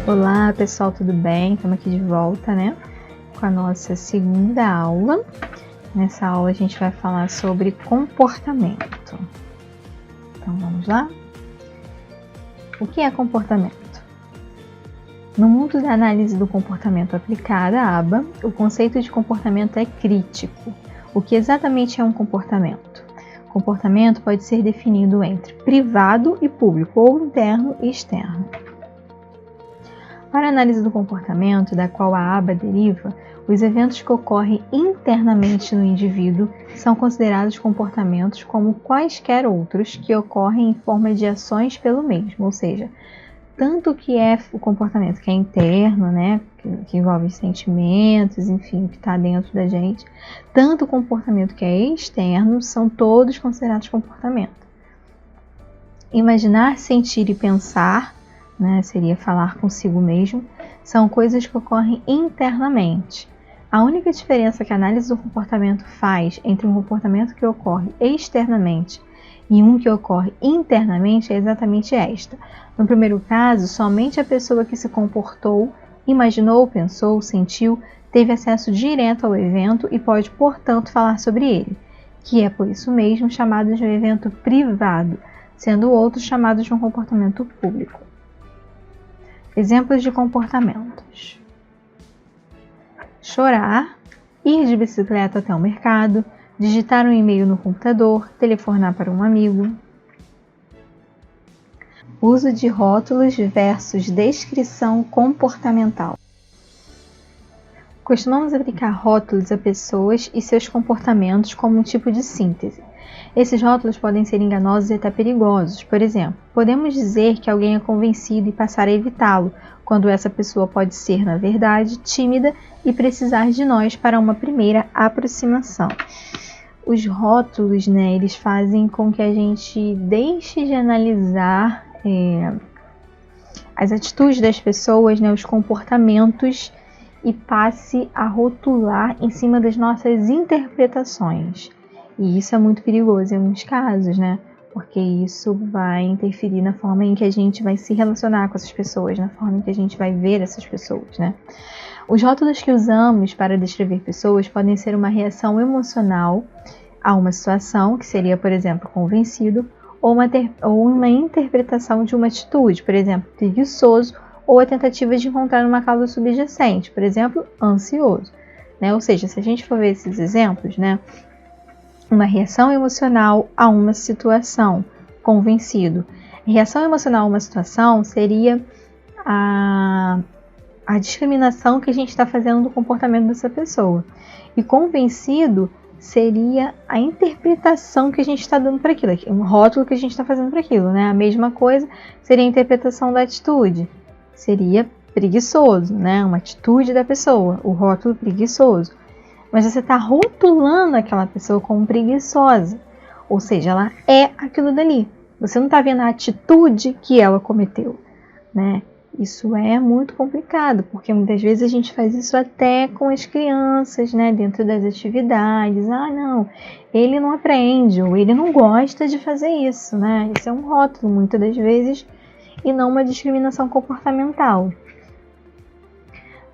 Olá pessoal, tudo bem? Estamos aqui de volta, né? Com a nossa segunda aula. Nessa aula a gente vai falar sobre comportamento. Então vamos lá? O que é comportamento? No mundo da análise do comportamento aplicada, ABA, o conceito de comportamento é crítico. O que exatamente é um comportamento? Comportamento pode ser definido entre privado e público, ou interno e externo. Para a análise do comportamento, da qual a ABA deriva, os eventos que ocorrem internamente no indivíduo são considerados comportamentos como quaisquer outros que ocorrem em forma de ações pelo mesmo, ou seja, tanto que é o comportamento que é interno, né, que envolve os sentimentos, enfim, que está dentro da gente, tanto o comportamento que é externo, são todos considerados comportamento. Imaginar, sentir e pensar, né, seria falar consigo mesmo, são coisas que ocorrem internamente. A única diferença que a análise do comportamento faz entre um comportamento que ocorre externamente e um que ocorre internamente é exatamente esta. No primeiro caso, somente a pessoa que se comportou, imaginou, pensou, sentiu, teve acesso direto ao evento e pode, portanto, falar sobre ele, que é por isso mesmo chamado de um evento privado, sendo outros chamados de um comportamento público. Exemplos de comportamentos: chorar, ir de bicicleta até o mercado, digitar um e-mail no computador, telefonar para um amigo. Uso de rótulos versus descrição comportamental. Costumamos aplicar rótulos a pessoas e seus comportamentos como um tipo de síntese. Esses rótulos podem ser enganosos e até perigosos. Por exemplo, podemos dizer que alguém é convencido e passar a evitá-lo, quando essa pessoa pode ser, na verdade, tímida e precisar de nós para uma primeira aproximação. Os rótulos, né, eles fazem com que a gente deixe de analisar as atitudes das pessoas, né, os comportamentos, e passe a rotular em cima das nossas interpretações. E isso é muito perigoso em alguns casos, né? Porque isso vai interferir na forma em que a gente vai se relacionar com essas pessoas, na forma em que a gente vai ver essas pessoas, né? Os rótulos que usamos para descrever pessoas podem ser uma reação emocional a uma situação, que seria, por exemplo, convencido, ou uma interpretação de uma atitude, por exemplo, preguiçoso, ou a tentativa de encontrar uma causa subjacente, por exemplo, ansioso, né? Ou seja, se a gente for ver esses exemplos, né? Uma reação emocional a uma situação, convencido. Reação emocional a uma situação seria a discriminação que a gente está fazendo do comportamento dessa pessoa. E convencido seria a interpretação que a gente está dando para aquilo, um rótulo que a gente está fazendo para aquilo, né? A mesma coisa seria a interpretação da atitude. Seria preguiçoso, né? Uma atitude da pessoa, o rótulo preguiçoso. Mas você está rotulando aquela pessoa como preguiçosa, ou seja, ela é aquilo dali. Você não está vendo a atitude que ela cometeu, né? Isso é muito complicado, porque muitas vezes a gente faz isso até com as crianças, né? Dentro das atividades. Ah, não, ele não aprende, ou ele não gosta de fazer isso, né? Isso é um rótulo, muitas das vezes, e não uma discriminação comportamental.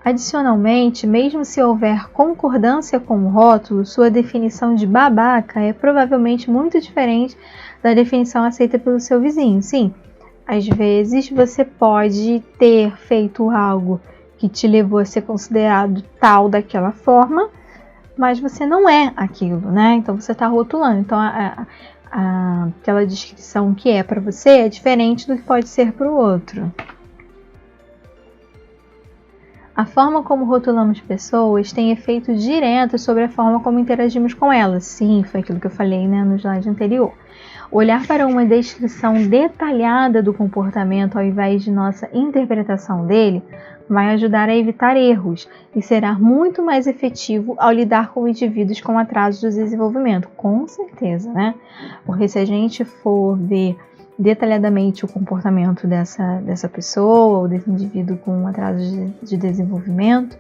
Adicionalmente, mesmo se houver concordância com o rótulo, sua definição de babaca é provavelmente muito diferente da definição aceita pelo seu vizinho. Sim, às vezes você pode ter feito algo que te levou a ser considerado tal daquela forma, mas você não é aquilo, né? Então você está rotulando. Então aquela descrição que é para você é diferente do que pode ser para o outro. A forma como rotulamos pessoas tem efeito direto sobre a forma como interagimos com elas. Sim, foi aquilo que eu falei, né, no slide anterior. Olhar para uma descrição detalhada do comportamento ao invés de nossa interpretação dele vai ajudar a evitar erros e será muito mais efetivo ao lidar com indivíduos com atraso do desenvolvimento. Com certeza, né? Porque se a gente for ver detalhadamente o comportamento dessa pessoa ou desse indivíduo com atraso de desenvolvimento,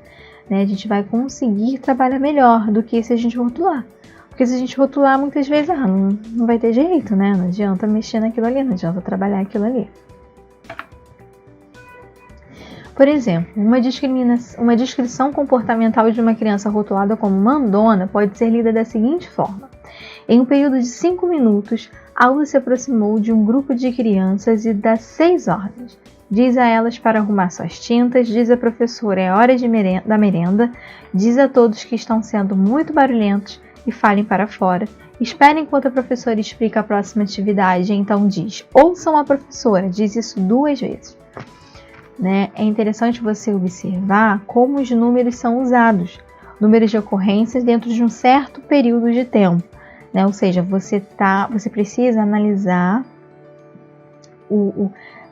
né, a gente vai conseguir trabalhar melhor do que se a gente rotular. Porque se a gente rotular, muitas vezes não vai ter jeito, né? Não adianta mexer naquilo ali, não adianta trabalhar aquilo ali. Por exemplo, uma descrição comportamental de uma criança rotulada como mandona pode ser lida da seguinte forma: em um período de 5 minutos, Aldo se aproximou de um grupo de crianças e dá 6 ordens. Diz a elas para arrumar suas tintas, diz à professora é hora da merenda, diz a todos que estão sendo muito barulhentos e falem para fora. Espere enquanto a professora explica a próxima atividade, então diz: ouçam a professora, diz isso 2 vezes. Né? É interessante você observar como os números são usados, números de ocorrências dentro de um certo período de tempo. Né? Ou seja, você precisa analisar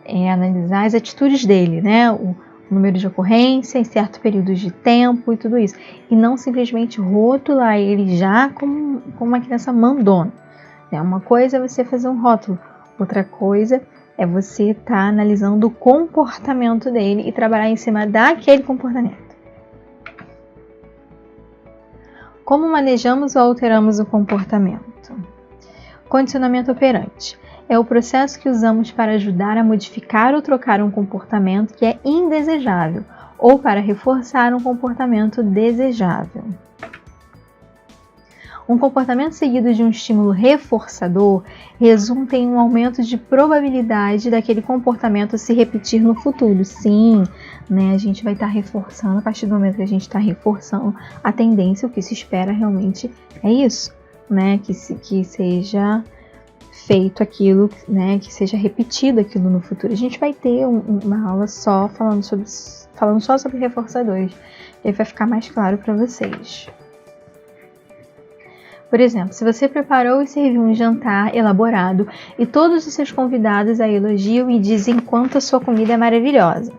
analisar as atitudes dele, né? O número de ocorrência em certo período de tempo e tudo isso. E não simplesmente rotular ele já como uma criança mandona. Né? Uma coisa é você fazer um rótulo, outra coisa é você estar analisando o comportamento dele e trabalhar em cima daquele comportamento. Como manejamos ou alteramos o comportamento? Condicionamento operante. É o processo que usamos para ajudar a modificar ou trocar um comportamento que é indesejável ou para reforçar um comportamento desejável. Um comportamento seguido de um estímulo reforçador resulta em um aumento de probabilidade daquele comportamento se repetir no futuro. Sim, né, a gente vai estar reforçando, a partir do momento que a gente está reforçando a tendência, o que se espera realmente é isso, né, que seja feito aquilo, né, que seja repetido aquilo no futuro. A gente vai ter uma aula só falando só sobre reforçadores, e aí vai ficar mais claro para vocês. Por exemplo, se você preparou e serviu um jantar elaborado e todos os seus convidados a elogiam e dizem quanto a sua comida é maravilhosa,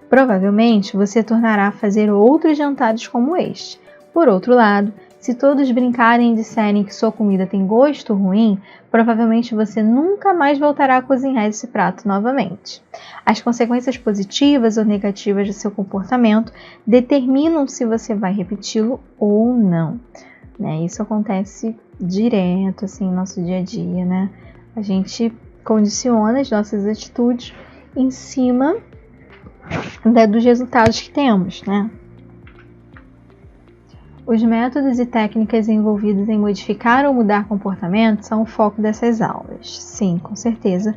provavelmente você tornará a fazer outros jantares como este. Por outro lado, se todos brincarem e disserem que sua comida tem gosto ruim, provavelmente você nunca mais voltará a cozinhar esse prato novamente. As consequências positivas ou negativas do seu comportamento determinam se você vai repeti-lo ou não. Né? Isso acontece direto assim, no nosso dia a dia. Né? A gente condiciona as nossas atitudes em cima dos resultados que temos. Né? Os métodos e técnicas envolvidos em modificar ou mudar comportamento são o foco dessas aulas. Sim, com certeza,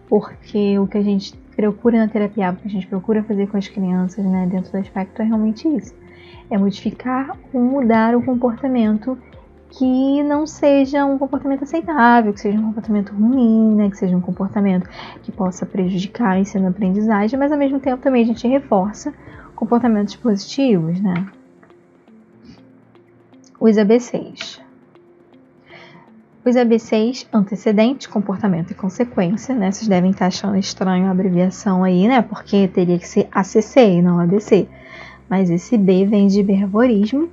porque o que a gente procura na terapia, o que a gente procura fazer com as crianças, né, dentro do aspecto é realmente isso. É modificar ou mudar o comportamento que não seja um comportamento aceitável, que seja um comportamento ruim, né, que seja um comportamento que possa prejudicar o ensino-aprendizagem, mas ao mesmo tempo também a gente reforça comportamentos positivos, né? Os ABCs. Os ABCs, antecedente, comportamento e consequência, né? Vocês devem estar achando estranho a abreviação aí, né? Porque teria que ser ACC e não ABC. Mas esse B vem de behaviorismo,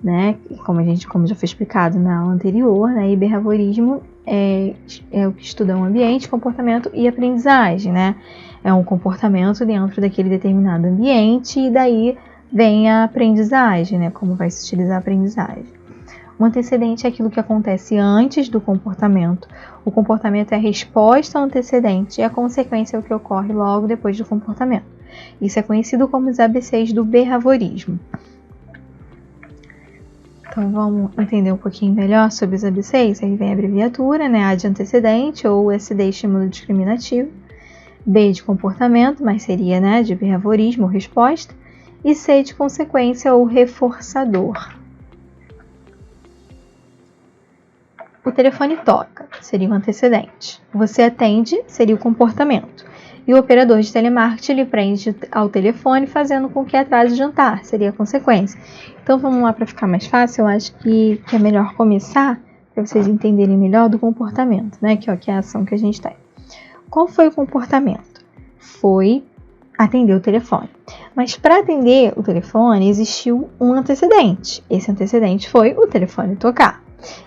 né? Como já foi explicado na aula anterior, né? E behaviorismo é o que estuda o ambiente, comportamento e aprendizagem, né? É um comportamento dentro daquele determinado ambiente e daí vem a aprendizagem, né? Como vai se utilizar a aprendizagem. O antecedente é aquilo que acontece antes do comportamento. O comportamento é a resposta ao antecedente e a consequência é o que ocorre logo depois do comportamento. Isso é conhecido como os ABCs do behaviorismo. Então vamos entender um pouquinho melhor sobre os ABCs. Aí vem a abreviatura, né? A de antecedente ou SD, estímulo discriminativo. B de comportamento, mas seria, né, de behaviorismo ou resposta. E C de consequência ou reforçador. O telefone toca, seria o antecedente. Você atende, seria o comportamento. E o operador de telemarketing lhe prende ao telefone, fazendo com que atrase o jantar, seria a consequência. Então vamos lá para ficar mais fácil, eu acho que é melhor começar, para vocês entenderem melhor do comportamento, né? Que é a ação que a gente tem. Qual foi o comportamento? Foi atender o telefone. Mas para atender o telefone existiu um antecedente. Esse antecedente foi o telefone tocar.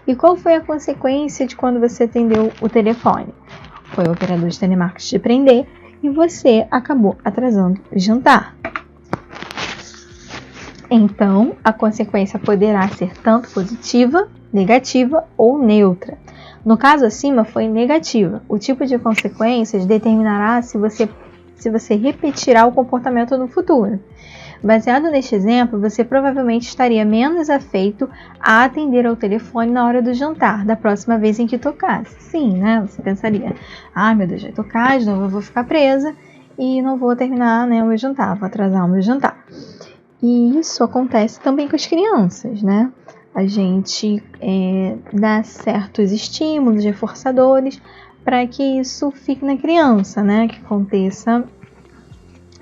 E qual foi a consequência de quando você atendeu o telefone? Foi o operador de telemarketing te prender e você acabou atrasando o jantar. Então, a consequência poderá ser tanto positiva, negativa ou neutra. No caso acima, foi negativa. O tipo de consequências determinará se você se você repetirá o comportamento no futuro. Baseado neste exemplo, você provavelmente estaria menos afeito a atender ao telefone na hora do jantar, da próxima vez em que tocasse. Sim, né? Você pensaria, meu Deus, vai tocar, de novo eu vou ficar presa e não vou terminar, né, o meu jantar, vou atrasar o meu jantar. E isso acontece também com as crianças, né? A gente dá certos estímulos, reforçadores, para que isso fique na criança, né? Que aconteça,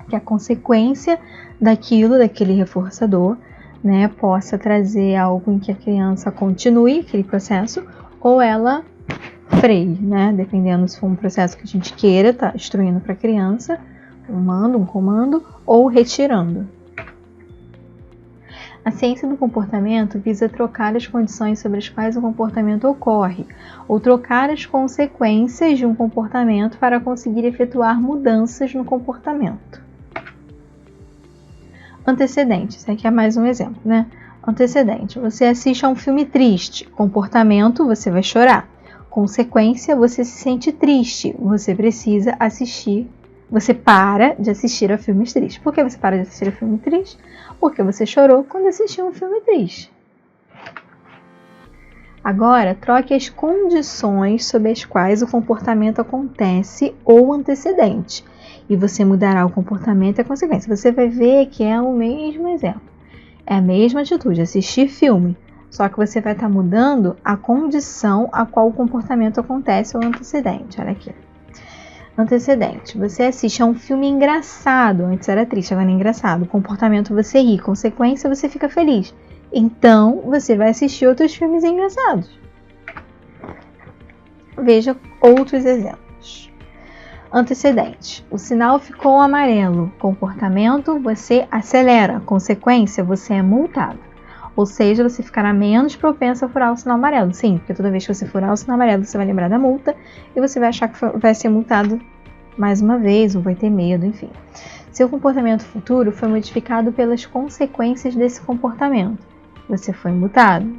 que a consequência daquele reforçador, né, possa trazer algo em que a criança continue aquele processo ou ela freie, né? Dependendo se for um processo que a gente queira, tá instruindo para a criança, um comando, ou retirando. A ciência do comportamento visa trocar as condições sobre as quais o comportamento ocorre, ou trocar as consequências de um comportamento para conseguir efetuar mudanças no comportamento. Antecedente, esse aqui é mais um exemplo, né? Antecedente, você assiste a um filme triste. Comportamento, você vai chorar. Consequência, você se sente triste. Você precisa assistir. Você para de assistir a filmes tristes. Por que você para de assistir a filme triste? Porque você chorou quando assistiu um filme triste. Agora, troque as condições sob as quais o comportamento acontece ou antecedente. E você mudará o comportamento e a consequência. Você vai ver que é o mesmo exemplo. É a mesma atitude, assistir filme. Só que você vai estar mudando a condição a qual o comportamento acontece ou antecedente. Olha aqui. Antecedente. Você assiste a um filme engraçado. Antes era triste, agora é engraçado. O comportamento você ri. Consequência, você fica feliz. Então, você vai assistir outros filmes engraçados. Veja outros exemplos. Antecedente. O sinal ficou amarelo. Comportamento, você acelera. Consequência, você é multado. Ou seja, você ficará menos propenso a furar o sinal amarelo. Sim, porque toda vez que você furar o sinal amarelo, você vai lembrar da multa e você vai achar que vai ser multado mais uma vez, ou vai ter medo, enfim. Seu comportamento futuro foi modificado pelas consequências desse comportamento. Você foi multado.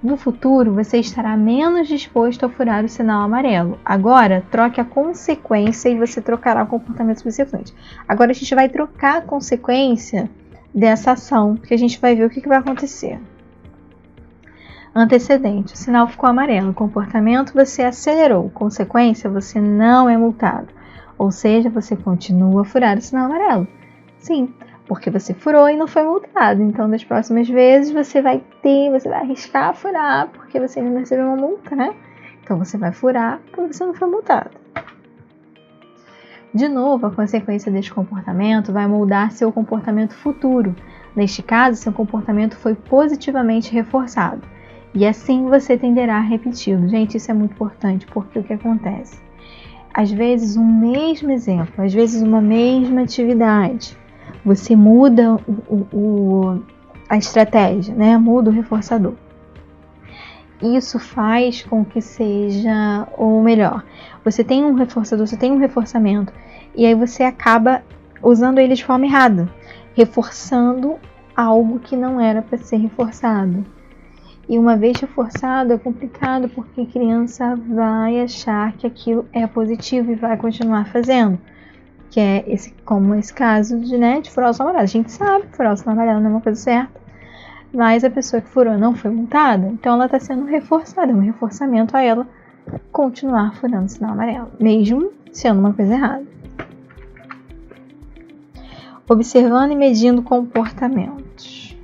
No futuro, você estará menos disposto a furar o sinal amarelo. Agora, troque a consequência e você trocará o comportamento subsequente. Agora, a gente vai trocar a consequência dessa ação, porque a gente vai ver o que vai acontecer. Antecedente, o sinal ficou amarelo. Comportamento, você acelerou. Consequência, você não é multado. Ou seja, você continua a furar o sinal amarelo. Sim, porque você furou e não foi multado. Então, das próximas vezes, você vai arriscar a furar, porque você ainda não recebeu uma multa, né? Então, você vai furar porque você não foi multado. De novo, a consequência deste comportamento vai moldar seu comportamento futuro. Neste caso, seu comportamento foi positivamente reforçado. E assim você tenderá a repeti-lo. Gente, isso é muito importante, porque o que acontece? Às vezes, um mesmo exemplo, às vezes uma mesma atividade, você muda a estratégia, né? Muda o reforçador. Isso faz com que seja, ou melhor, você tem um reforçador, você tem um reforçamento, e aí você acaba usando ele de forma errada, reforçando algo que não era para ser reforçado. E uma vez reforçado é complicado porque a criança vai achar que aquilo é positivo e vai continuar fazendo. Que é como esse caso de furar o sinal amarelo. A gente sabe que furar o sinal amarelo não é uma coisa certa, mas a pessoa que furou não foi multada, então ela está sendo reforçada, é um reforçamento a ela continuar furando o sinal amarelo, mesmo sendo uma coisa errada. Observando e medindo comportamentos.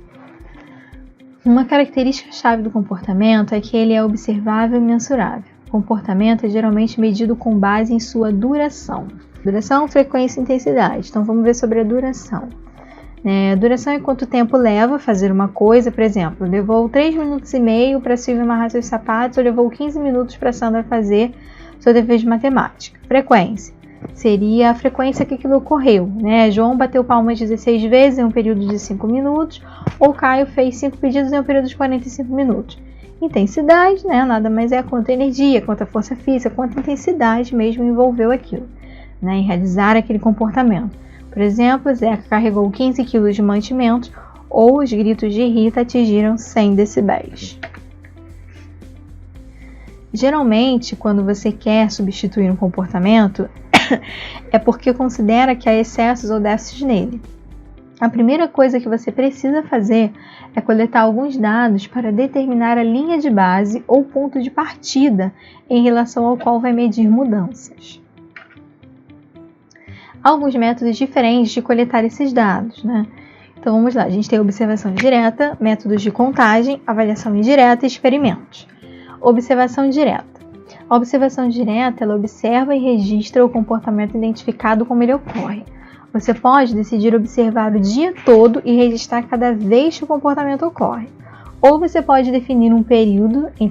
Uma característica-chave do comportamento é que ele é observável e mensurável. O comportamento é geralmente medido com base em sua duração. Duração, frequência e intensidade. Então, vamos ver sobre a duração. Duração é quanto tempo leva fazer uma coisa. Por exemplo, levou 3 minutos e meio para Silvia amarrar seus sapatos ou levou 15 minutos para Sandra fazer seu dever de matemática. Frequência seria a frequência que aquilo ocorreu. João bateu palmas 16 vezes em um período de 5 minutos ou Caio fez 5 pedidos em um período de 45 minutos. Intensidade, nada mais é quanta energia, quanta força física, quanta intensidade mesmo envolveu aquilo, em realizar aquele comportamento. Por exemplo, Zeca carregou 15 kg de mantimentos ou os gritos de Rita atingiram 100 decibéis. Geralmente, quando você quer substituir um comportamento, é porque considera que há excessos ou déficits nele. A primeira coisa que você precisa fazer é coletar alguns dados para determinar a linha de base ou ponto de partida em relação ao qual vai medir mudanças. Há alguns métodos diferentes de coletar esses dados, né? Então vamos lá, a gente tem observação direta, métodos de contagem, avaliação indireta e experimentos. Observação direta. A observação direta, ela observa e registra o comportamento identificado como ele ocorre. Você pode decidir observar o dia todo e registrar cada vez que o comportamento ocorre. Ou você pode definir um período em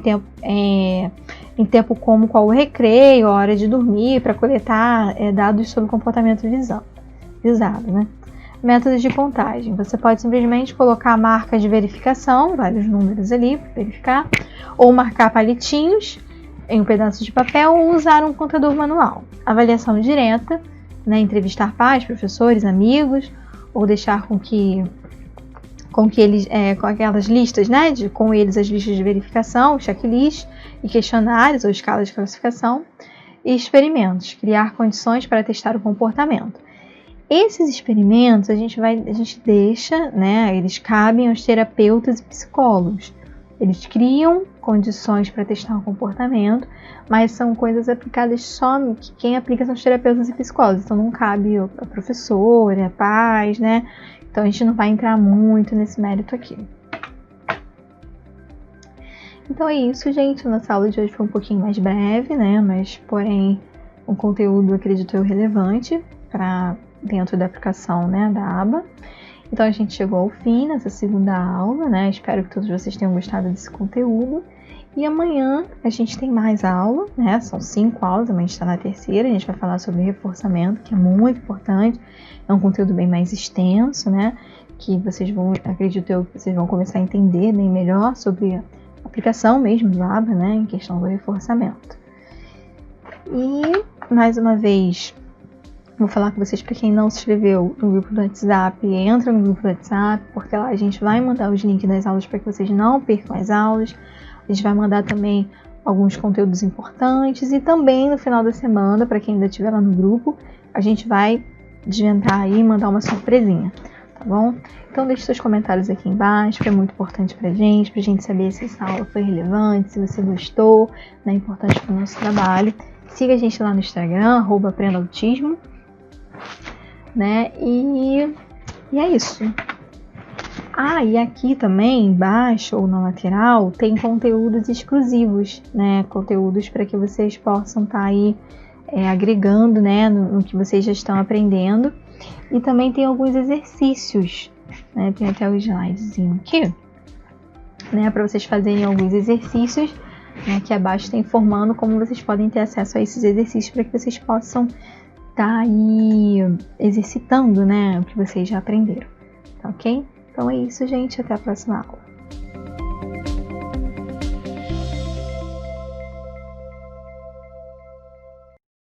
tempo como qual o recreio, a hora de dormir, para coletar dados sobre o comportamento visado, né? Métodos de contagem. Você pode simplesmente colocar marcas de verificação, vários números ali para verificar, ou marcar palitinhos em um pedaço de papel ou usar um contador manual. Avaliação direta, né, entrevistar pais, professores, amigos, ou deixar com que eles, com aquelas listas, né, com eles as listas de verificação, checklist e questionários ou escalas de classificação, e experimentos, criar condições para testar o comportamento. Esses experimentos a gente deixa, né, eles cabem aos terapeutas e psicólogos. Eles criam condições para testar o comportamento, mas são coisas aplicadas só que quem aplica são os terapeutas e psicólogos. Então não cabe a professora, a pais, né? Então a gente não vai entrar muito nesse mérito aqui. Então é isso, gente. Nossa aula de hoje foi um pouquinho mais breve, né? Mas, porém, um conteúdo, acredito eu, relevante para dentro da aplicação, né, da aba. Então a gente chegou ao fim nessa segunda aula, né? Espero que todos vocês tenham gostado desse conteúdo. E amanhã a gente tem mais aula, né? São 5 aulas, amanhã a gente está na terceira. A gente vai falar sobre reforçamento, que é muito importante. É um conteúdo bem mais extenso, né? Que vocês vão, acredito eu, que vocês vão começar a entender bem melhor sobre a aplicação mesmo do aba, né? Em questão do reforçamento. E, mais uma vez, vou falar com vocês, para quem não se inscreveu no grupo do WhatsApp, entra no grupo do WhatsApp, porque lá a gente vai mandar os links das aulas para que vocês não percam as aulas. A gente vai mandar também alguns conteúdos importantes e também no final da semana, para quem ainda estiver lá no grupo, a gente vai desvendar aí e mandar uma surpresinha, tá bom? Então deixe seus comentários aqui embaixo, que é muito importante pra gente saber se essa aula foi relevante, se você gostou, né? É importante para o nosso trabalho. Siga a gente lá no Instagram, @aprendaautismo. Né? E é isso. E aqui também, embaixo ou na lateral, tem conteúdos exclusivos, né? Conteúdos para que vocês possam estar aí agregando, né, no que vocês já estão aprendendo. E também tem alguns exercícios, né? Tem até o slidezinho aqui, né? Para vocês fazerem alguns exercícios, né? Aqui abaixo está informando como vocês podem ter acesso a esses exercícios para que vocês possam tá aí exercitando, né, o que vocês já aprenderam, tá ok? Então é isso, gente, até a próxima aula.